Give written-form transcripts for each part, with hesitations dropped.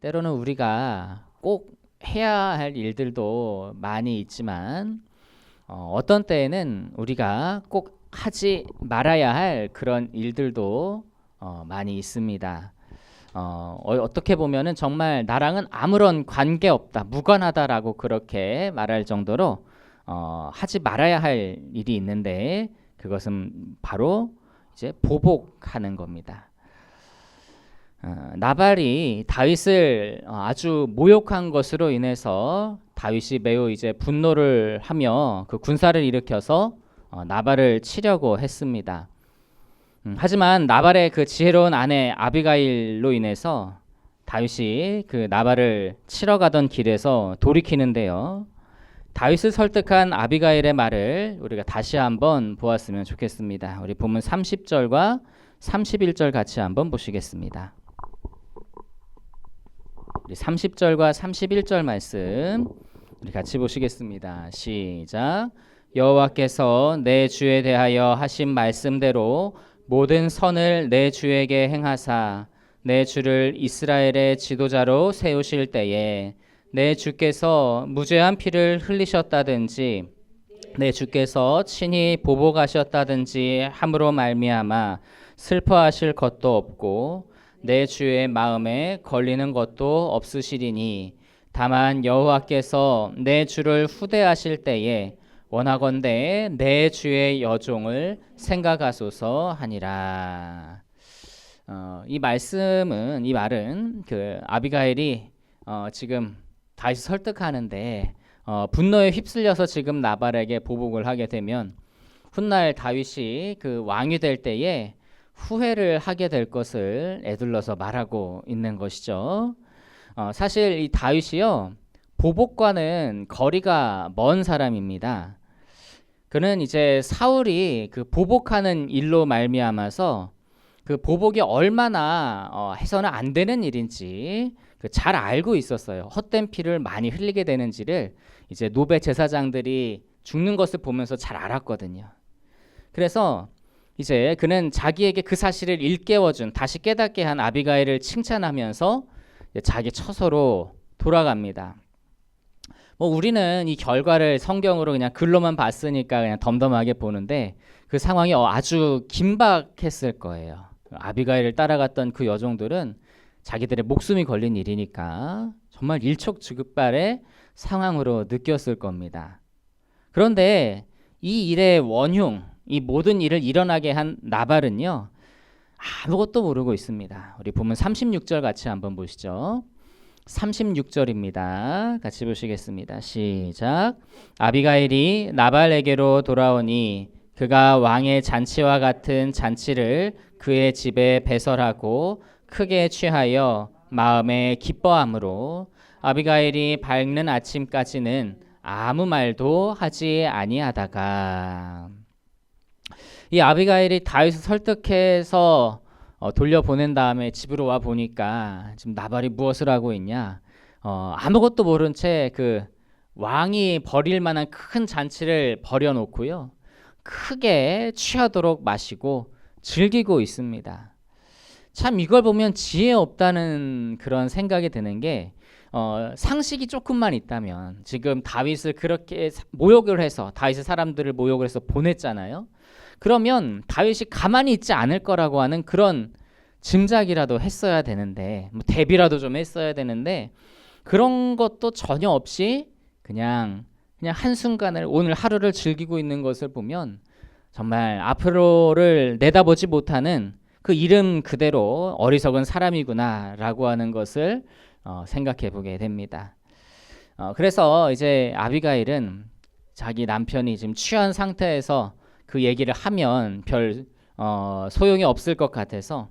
때로는 우리가 꼭 해야 할 일들도 많이 있지만 어떤 때에는 우리가 꼭 하지 말아야 할 그런 일들도 많이 있습니다. 어떻게 보면은 정말 나랑은 아무런 관계 없다, 무관하다라고 그렇게 말할 정도로 하지 말아야 할 일이 있는데 그것은 바로 이제 보복하는 겁니다. 나발이 다윗을 아주 모욕한 것으로 인해서 다윗이 매우 이제 분노를 하며 그 군사를 일으켜서 나발을 치려고 했습니다. 하지만 나발의 그 지혜로운 아내 아비가일로 인해서 다윗이 그 나발을 치러 가던 길에서 돌이키는데요. 다윗을 설득한 아비가일의 말을 우리가 다시 한번 보았으면 좋겠습니다. 우리 본문 30절과 31절 같이 한번 보시겠습니다. 우리 30절과 31절 말씀 우리 같이 보시겠습니다. 시작. 여호와께서 내 주에 대하여 하신 말씀대로 모든 선을 내 주에게 행하사 내 주를 이스라엘의 지도자로 세우실 때에 내 주께서 무죄한 피를 흘리셨다든지 내 주께서 친히 보복하셨다든지 함으로 말미암아 슬퍼하실 것도 없고 내 주의 마음에 걸리는 것도 없으시리니 다만 여호와께서 내 주를 후대하실 때에 원하건대 내 주의 여종을 생각하소서 하니라. 이 말은 그 아비가일이 지금 다윗을 설득하는데 분노에 휩쓸려서 지금 나발에게 보복을 하게 되면 훗날 다윗이 그 왕이 될 때에 후회를 하게 될 것을 에둘러서 말하고 있는 것이죠. 사실 이 다윗이요 보복과는 거리가 먼 사람입니다. 그는 이제 사울이 그 보복하는 일로 말미암아서 그 보복이 얼마나 해서는 안 되는 일인지 잘 알고 있었어요. 헛된 피를 많이 흘리게 되는지를 이제 노베 제사장들이 죽는 것을 보면서 잘 알았거든요. 그래서 이제 그는 자기에게 그 사실을 일깨워준 다시 깨닫게 한 아비가일을 칭찬하면서 자기 처소로 돌아갑니다. 뭐 우리는 이 결과를 성경으로 그냥 글로만 봤으니까 그냥 덤덤하게 보는데 그 상황이 아주 긴박했을 거예요. 아비가일을 따라갔던 그 여종들은 자기들의 목숨이 걸린 일이니까 정말 일촉즉발의 상황으로 느꼈을 겁니다. 그런데 이 일의 원흉, 이 모든 일을 일어나게 한 나발은요 아무것도 모르고 있습니다. 우리 보면 36절 같이 한번 보시죠. 36절입니다. 같이 보시겠습니다. 시작. 아비가일이 나발에게로 돌아오니 그가 왕의 잔치와 같은 잔치를 그의 집에 배설하고 크게 취하여 마음에 기뻐함으로 아비가일이 밝는 아침까지는 아무 말도 하지 아니하다가 이 아비가일이 다윗을 설득해서 돌려보낸 다음에 집으로 와 보니까 지금 나발이 무엇을 하고 있냐? 아무것도 모른 채 그 왕이 벌일 만한 큰 잔치를 벌여놓고요. 크게 취하도록 마시고 즐기고 있습니다. 참 이걸 보면 지혜 없다는 그런 생각이 드는 게 상식이 조금만 있다면 지금 다윗을 그렇게 모욕을 해서 다윗의 사람들을 모욕을 해서 보냈잖아요. 그러면 다윗이 가만히 있지 않을 거라고 하는 그런 짐작이라도 했어야 되는데 뭐 대비라도 좀 했어야 되는데 그런 것도 전혀 없이 그냥 한순간을 오늘 하루를 즐기고 있는 것을 보면 정말 앞으로를 내다보지 못하는 그 이름 그대로 어리석은 사람이구나라고 하는 것을 생각해 보게 됩니다. 그래서 이제 아비가일은 자기 남편이 지금 취한 상태에서 그 얘기를 하면 별 소용이 없을 것 같아서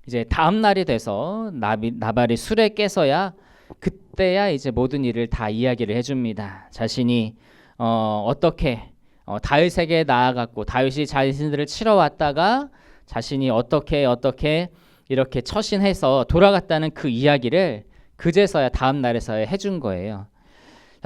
이제 다음 날이 돼서 나발이 술에 깨서야 그때야 이제 모든 일을 다 이야기를 해줍니다. 자신이 어떻게 다윗에게 나아갔고 다윗이 자신들을 치러 왔다가 자신이 어떻게 이렇게 처신해서 돌아갔다는 그 이야기를 그제서야 다음 날에서야 해준 거예요.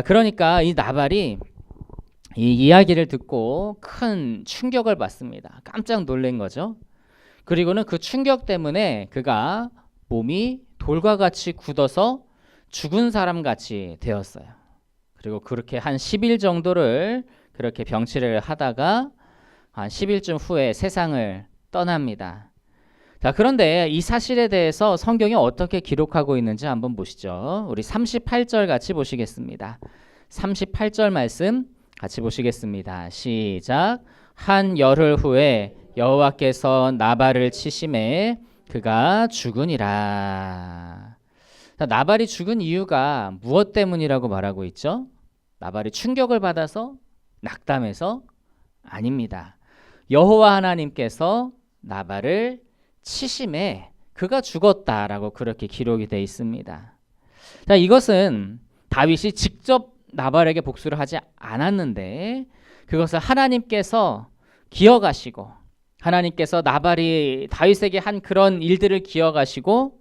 그러니까 이 나발이 이 이야기를 듣고 큰 충격을 받습니다. 깜짝 놀란 거죠. 그리고는 그 충격 때문에 그가 몸이 돌과 같이 굳어서 죽은 사람 같이 되었어요. 그리고 그렇게 한 10일 정도를 그렇게 병치레를 하다가 한 10일쯤 후에 세상을 떠납니다. 자, 그런데 이 사실에 대해서 성경이 어떻게 기록하고 있는지 한번 보시죠. 우리 38절 같이 보시겠습니다. 38절 말씀 같이 보시겠습니다. 시작. 한 열흘 후에 여호와께서 나발을 치심에 그가 죽으니라. 자, 나발이 죽은 이유가 무엇 때문이라고 말하고 있죠? 나발이 충격을 받아서? 낙담해서? 아닙니다. 여호와 하나님께서 나발을 치심에 그가 죽었다라고 그렇게 기록이 되어 있습니다. 자, 이것은 다윗이 직접 나발에게 복수를 하지 않았는데 그것을 하나님께서 기억하시고 하나님께서 나발이 다윗에게 한 그런 일들을 기억하시고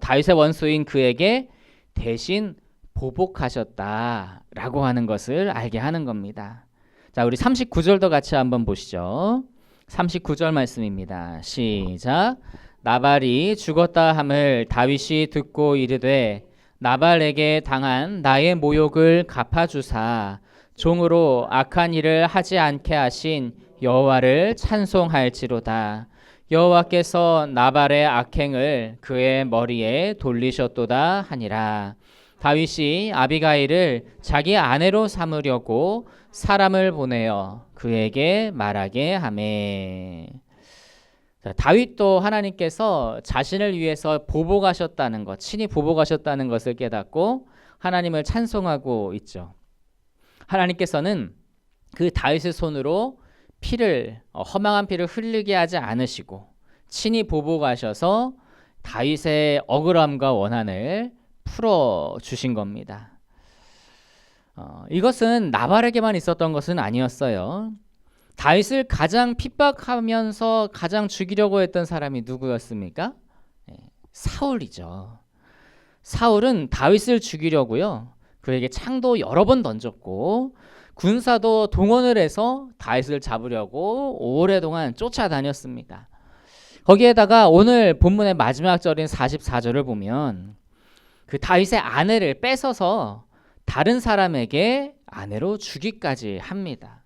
다윗의 원수인 그에게 대신 보복하셨다라고 하는 것을 알게 하는 겁니다. 자, 우리 39절도 같이 한번 보시죠. 39절 말씀입니다. 시작. 나발이 죽었다 함을 다윗이 듣고 이르되 나발에게 당한 나의 모욕을 갚아주사 종으로 악한 일을 하지 않게 하신 여호와를 찬송할지로다. 여호와께서 나발의 악행을 그의 머리에 돌리셨도다 하니라. 다윗이 아비가일을 자기 아내로 삼으려고 사람을 보내어 그에게 말하게 하매. 다윗도 하나님께서 자신을 위해서 보복하셨다는 것, 친히 보복하셨다는 것을 깨닫고 하나님을 찬송하고 있죠. 하나님께서는 그 다윗의 손으로 피를 허망한 피를 흘리게 하지 않으시고 친히 보복하셔서 다윗의 억울함과 원한을 풀어 주신 겁니다. 이것은 나발에게만 있었던 것은 아니었어요. 다윗을 가장 핍박하면서 가장 죽이려고 했던 사람이 누구였습니까? 사울이죠. 사울은 다윗을 죽이려고요. 그에게 창도 여러 번 던졌고 군사도 동원을 해서 다윗을 잡으려고 오랫동안 쫓아다녔습니다. 거기에다가 오늘 본문의 마지막 절인 44절을 보면 그 다윗의 아내를 뺏어서 다른 사람에게 아내로 주기까지 합니다.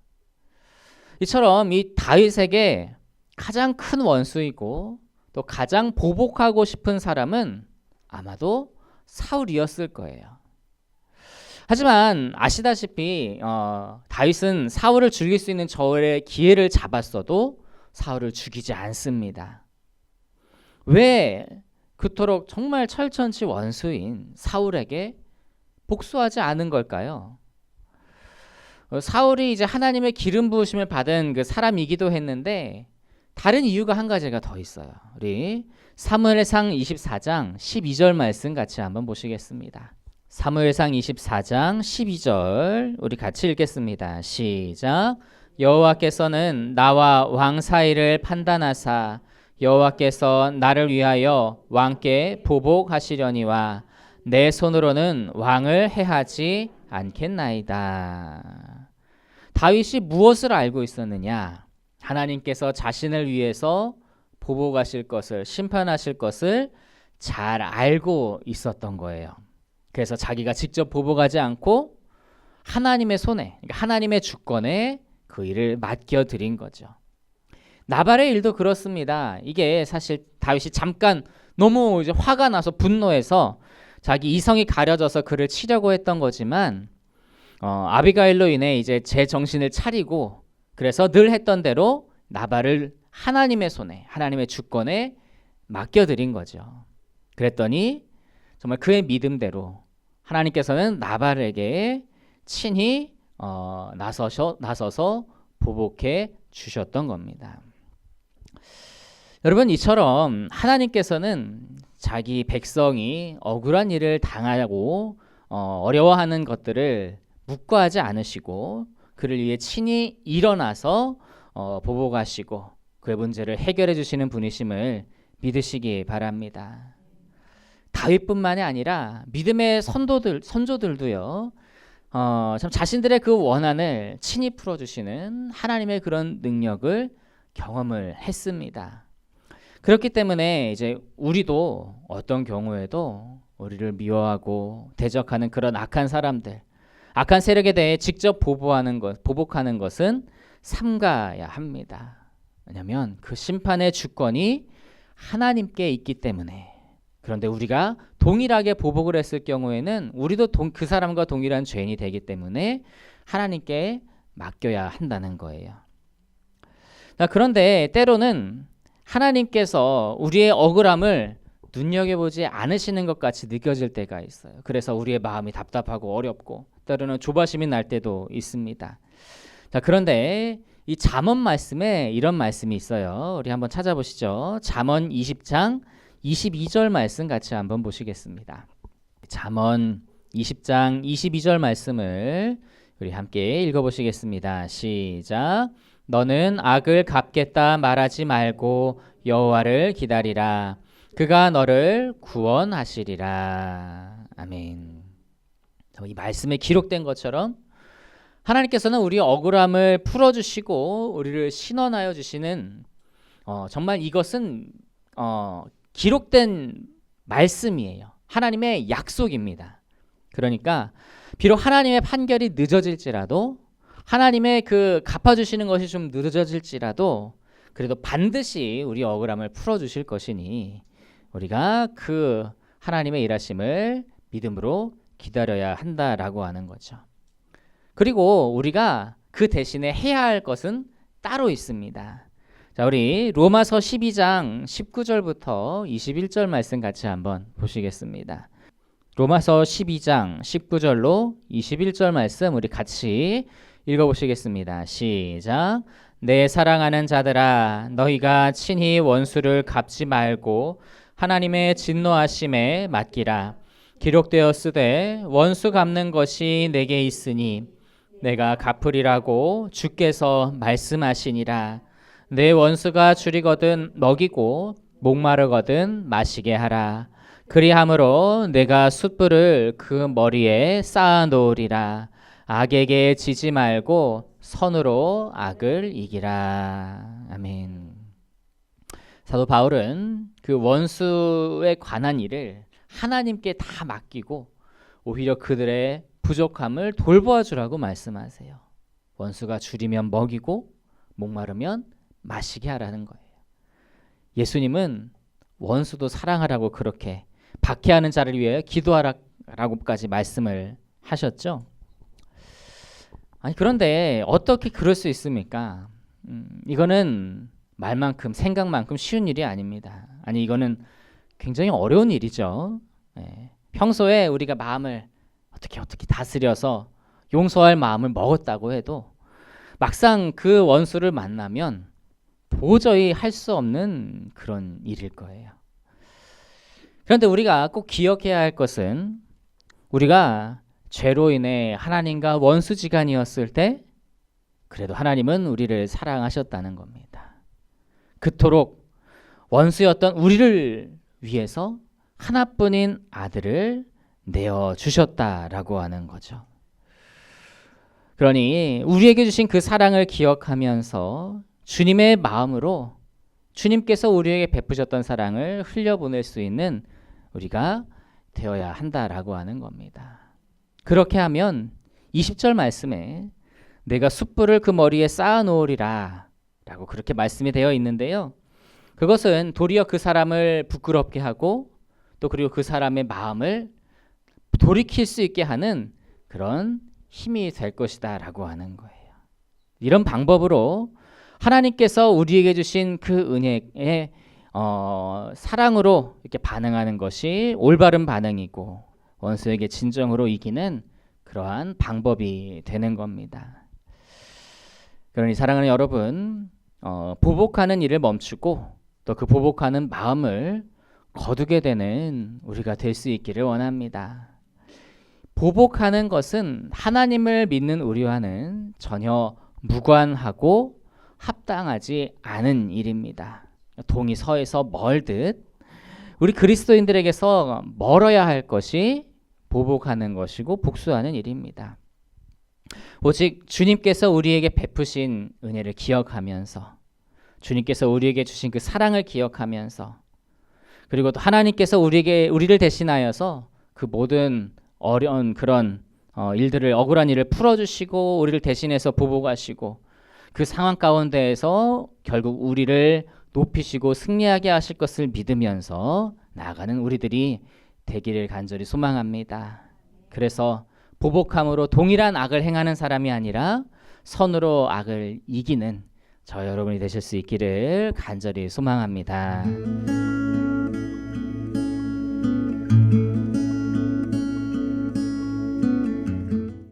이처럼 이 다윗에게 가장 큰 원수이고 또 가장 보복하고 싶은 사람은 아마도 사울이었을 거예요. 하지만 아시다시피 다윗은 사울을 죽일 수 있는 저울의 기회를 잡았어도 사울을 죽이지 않습니다. 왜 그토록 정말 철천지 원수인 사울에게 복수하지 않은 걸까요? 사울이 이제 하나님의 기름 부으심을 받은 그 사람이기도 했는데 다른 이유가 한 가지가 더 있어요. 우리 사무엘상 24장 12절 말씀 같이 한번 보시겠습니다. 사무엘상 24장 12절 우리 같이 읽겠습니다. 시작. 여호와께서는 나와 왕 사이를 판단하사 여호와께서 나를 위하여 왕께 보복하시려니와 내 손으로는 왕을 해하지 않겠나이다. 다윗이 무엇을 알고 있었느냐? 하나님께서 자신을 위해서 보복하실 것을, 심판하실 것을 잘 알고 있었던 거예요. 그래서 자기가 직접 보복하지 않고 하나님의 손에, 그러니까 하나님의 주권에 그 일을 맡겨드린 거죠. 나발의 일도 그렇습니다. 이게 사실 다윗이 잠깐 너무 이제 화가 나서 분노해서 자기 이성이 가려져서 그를 치려고 했던 거지만 아비가일로 인해 이제 제 정신을 차리고 그래서 늘 했던 대로 나발을 하나님의 손에, 하나님의 주권에 맡겨드린 거죠. 그랬더니 정말 그의 믿음대로 하나님께서는 나발에게 친히 나서서 보복해 주셨던 겁니다. 여러분, 이처럼 하나님께서는 자기 백성이 억울한 일을 당하고 어려워하는 것들을 묵과하지 않으시고 그를 위해 친히 일어나서 보복하시고 그의 문제를 해결해 주시는 분이심을 믿으시기 바랍니다. 다윗뿐만이 아니라 믿음의 선조들도요. 참 자신들의 그 원한을 친히 풀어주시는 하나님의 그런 능력을 경험을 했습니다. 그렇기 때문에 이제 우리도 어떤 경우에도 우리를 미워하고 대적하는 그런 악한 사람들, 악한 세력에 대해 직접 보복하는 것은 삼가야 합니다. 왜냐하면 그 심판의 주권이 하나님께 있기 때문에. 그런데 우리가 동일하게 보복을 했을 경우에는 우리도 그 사람과 동일한 죄인이 되기 때문에 하나님께 맡겨야 한다는 거예요. 그런데 때로는 하나님께서 우리의 억울함을 눈여겨보지 않으시는 것 같이 느껴질 때가 있어요. 그래서 우리의 마음이 답답하고 어렵고 때로는 조바심이 날 때도 있습니다. 그런데 이 잠언 말씀에 이런 말씀이 있어요. 우리 한번 찾아보시죠. 잠언 20장 22절 말씀 같이 한번 보시겠습니다. 잠언 20장 22절 말씀을 우리 함께 읽어보시겠습니다. 시작. 너는 악을 갚겠다 말하지 말고 여호와를 기다리라. 그가 너를 구원하시리라. 아멘. 이 말씀에 기록된 것처럼 하나님께서는 우리의 억울함을 풀어주시고 우리를 신원하여 주시는 정말 이것은 기록된 말씀이에요. 하나님의 약속입니다. 그러니까 비록 하나님의 판결이 늦어질지라도 하나님의 그 갚아주시는 것이 좀 늦어질지라도 그래도 반드시 우리 억울함을 풀어주실 것이니 우리가 그 하나님의 일하심을 믿음으로 기다려야 한다라고 하는 거죠. 그리고 우리가 그 대신에 해야 할 것은 따로 있습니다. 자, 우리 로마서 12장 19절부터 21절 말씀 같이 한번 보시겠습니다. 로마서 12장 19절로 21절 말씀 우리 같이 읽어보시겠습니다. 시작. 내 사랑하는 자들아, 너희가 친히 원수를 갚지 말고 하나님의 진노하심에 맡기라. 기록되었으되 원수 갚는 것이 내게 있으니 내가 갚으리라고 주께서 말씀하시니라. 내 원수가 줄이거든 먹이고 목마르거든 마시게 하라. 그리함으로 내가 숯불을 그 머리에 쌓아 놓으리라. 악에게 지지 말고 선으로 악을 이기라. 아멘. 사도 바울은 그 원수에 관한 일을 하나님께 다 맡기고 오히려 그들의 부족함을 돌보아 주라고 말씀하세요. 원수가 줄이면 먹이고 목마르면 마시게 하라는 거예요. 예수님은 원수도 사랑하라고 그렇게 박해하는 자를 위해 기도하라고까지 말씀을 하셨죠. 아니 그런데 어떻게 그럴 수 있습니까? 이거는 말만큼 생각만큼 쉬운 일이 아닙니다. 아니 이거는 굉장히 어려운 일이죠. 평소에 우리가 마음을 어떻게 다스려서 용서할 마음을 먹었다고 해도 막상 그 원수를 만나면 도저히 할 수 없는 그런 일일 거예요. 그런데 우리가 꼭 기억해야 할 것은 우리가 죄로 인해 하나님과 원수지간이었을 때 그래도 하나님은 우리를 사랑하셨다는 겁니다. 그토록 원수였던 우리를 위해서 하나뿐인 아들을 내어주셨다라고 하는 거죠. 그러니 우리에게 주신 그 사랑을 기억하면서 주님의 마음으로 주님께서 우리에게 베푸셨던 사랑을 흘려보낼 수 있는 우리가 되어야 한다라고 하는 겁니다. 그렇게 하면 20절 말씀에 내가 숯불을 그 머리에 쌓아 놓으리라 라고 그렇게 말씀이 되어 있는데요. 그것은 도리어 그 사람을 부끄럽게 하고 또 그리고 그 사람의 마음을 돌이킬 수 있게 하는 그런 힘이 될 것이다 라고 하는 거예요. 이런 방법으로 하나님께서 우리에게 주신 그 은혜의 사랑으로 이렇게 반응하는 것이 올바른 반응이고 원수에게 진정으로 이기는 그러한 방법이 되는 겁니다. 그러니 사랑하는 여러분, 보복하는 일을 멈추고 또 그 보복하는 마음을 거두게 되는 우리가 될 수 있기를 원합니다. 보복하는 것은 하나님을 믿는 우리와는 전혀 무관하고 합당하지 않은 일입니다. 동이 서에서 멀듯 우리 그리스도인들에게서 멀어야 할 것이 보복하는 것이고 복수하는 일입니다. 오직 주님께서 우리에게 베푸신 은혜를 기억하면서 주님께서 우리에게 주신 그 사랑을 기억하면서 그리고 또 하나님께서 우리를 대신하여서 그 모든 어려운 그런 일들을 억울한 일을 풀어주시고 우리를 대신해서 보복하시고 그 상황 가운데에서 결국 우리를 높이시고 승리하게 하실 것을 믿으면서 나아가는 우리들이 되기를 간절히 소망합니다. 그래서 보복함으로 동일한 악을 행하는 사람이 아니라 선으로 악을 이기는 저 여러분이 되실 수 있기를 간절히 소망합니다.